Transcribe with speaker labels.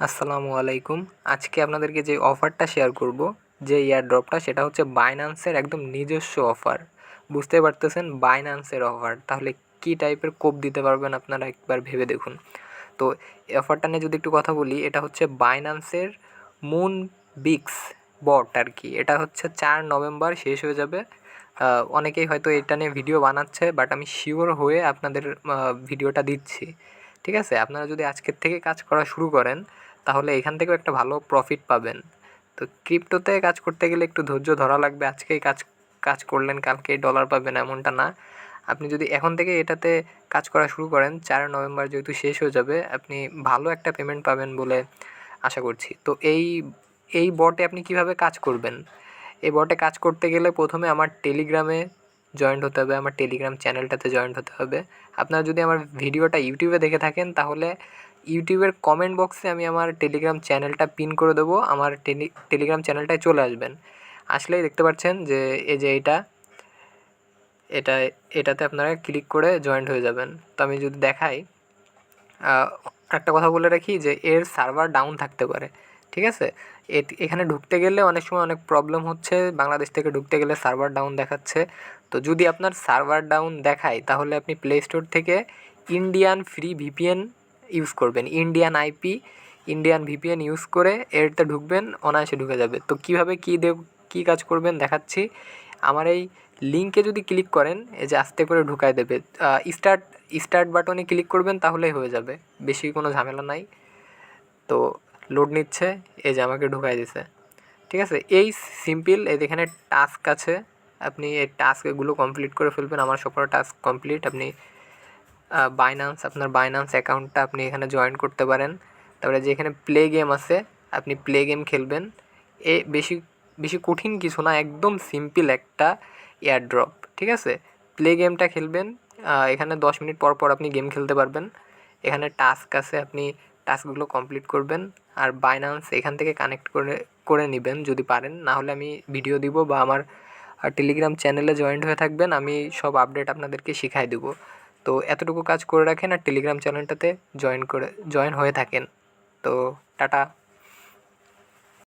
Speaker 1: আসসালামু আলাইকুম। আজকে আপনাদেরকে যে অফারটা শেয়ার করব, যে এয়ারড্রপটা, সেটা হচ্ছে বাইন্যান্সের একদম নিজস্ব অফার। বুঝতে পারতেছেন, বাইন্যান্সের অফার। তাহলে কী টাইপের কোপ দিতে পারবেন আপনারা একবার ভেবে দেখুন। তো এই অফারটা নিয়ে যদি একটু কথা বলি, এটা হচ্ছে বাইন্যান্সের মুন বিক্স বট আর কি। এটা হচ্ছে 4 নভেম্বর শেষ হয়ে যাবে। অনেকেই হয়তো এটা নিয়ে ভিডিও বানাচ্ছে, বাট আমি শিওর হয়ে আপনাদের ভিডিওটা দিচ্ছি। ঠিক আছে? আপনারা যদি আজকের থেকে কাজ করা শুরু করেন, তাহলে এখান থেকেও একটা ভালো প্রফিট পাবেন। তো ক্রিপ্টোতে কাজ করতে গেলে একটু ধৈর্য ধরা লাগবে। আজকেই কাজ কাজ করলেন কালকেই ডলার পাবেন এমনটা না। আপনি যদি এখন থেকে এটাতে কাজ করা শুরু করেন, 4 নভেম্বর যেহেতু শেষ হয়ে যাবে, আপনি ভালো একটা পেমেন্ট পাবেন বলে আশা করছি। তো এই বটে আপনি কিভাবে কাজ করবেন? এই বটে কাজ করতে গেলে প্রথমে আমার টেলিগ্রামে জয়েন্ট হতে হবে, আমার টেলিগ্রাম চ্যানেলটাতে জয়েন্ট হতে হবে। আপনারা যদি আমার ভিডিওটা ইউটিউবে দেখে থাকেন, তাহলে ইউটিউবের কমেন্ট বক্সে আমি আমার টেলিগ্রাম চ্যানেলটা পিন করে দেবো। আমার টেলিগ্রাম চ্যানেলটায় চলে আসবেন। আসলেই দেখতে পাচ্ছেন যে এই যে এটা এটাতে আপনারা ক্লিক করে জয়েন্ট হয়ে যাবেন। তো আমি যদি দেখাই, একটা কথা বলে রাখি যে এর সার্ভার ডাউন থাকতে পারে। ঠিক আছে? এখানে ঢুকতে গেলে অনেক সময় অনেক প্রবলেম হচ্ছে। বাংলাদেশ থেকে ঢুকতে গেলে সার্ভার ডাউন দেখাচ্ছে। তো যদি আপনার সার্ভার ডাউন দেখায়, তাহলে আপনি প্লে স্টোর থেকে ইন্ডিয়ান ফ্রি ভিপিএন ইউজ করবেন। ইন্ডিয়ান ভিপিএন ইউজ করে এরতে ঢুকবেন, অনায়াসে ঢুকে যাবে। তো কীভাবে কী কাজ করবেন দেখাচ্ছি। আমার এই লিঙ্কে যদি ক্লিক করেন, এই যে আস্তে করে ঢুকায় দেবে। স্টার্ট স্টার্ট বাটনে ক্লিক করবেন, তাহলেই হয়ে যাবে। বেশি কোনো ঝামেলা নাই। তো লোড নিচ্ছে, এই যে আমাকে ঢুকাই দিছে। ঠিক আছে? এই সিম্পল। এই এখানে টাস্ক আছে, আপনি এই টাস্কগুলো কমপ্লিট করে ফেলবেন। আমার সবকটা টাস্ক কমপ্লিট। আপনি আপনার বাইন্যান্স অ্যাকাউন্টটা আপনি এখানে জয়েন করতে পারেন। তারপরে যে এখানে প্লে গেম আছে, আপনি প্লে গেম খেলবেন। বেশি বেশি কঠিন কিছু না, একদম সিম্পল একটা এয়ারড্রপ। ঠিক আছে? প্লে গেমটা খেলবেন। এখানে 10 মিনিট পর পর আপনি গেম খেলতে পারবেন। এখানে টাস্ক আছে, আপনি টাস্কগুলো কমপ্লিট করবেন। আর বাইন্যান্স এখান থেকে কানেক্ট করে করে নেবেন যদি পারেন। না হলে আমি ভিডিও দিব, বা আমার টেলিগ্রাম চ্যানেলে জয়েন্ট হয়ে থাকবেন, আমি সব আপডেট আপনাদেরকে শিখাই দেবো। তো এতটুকু কাজ করে রাখেন আর টেলিগ্রাম চ্যানেলটাতে জয়েন হয়ে থাকেন। তো টাটা।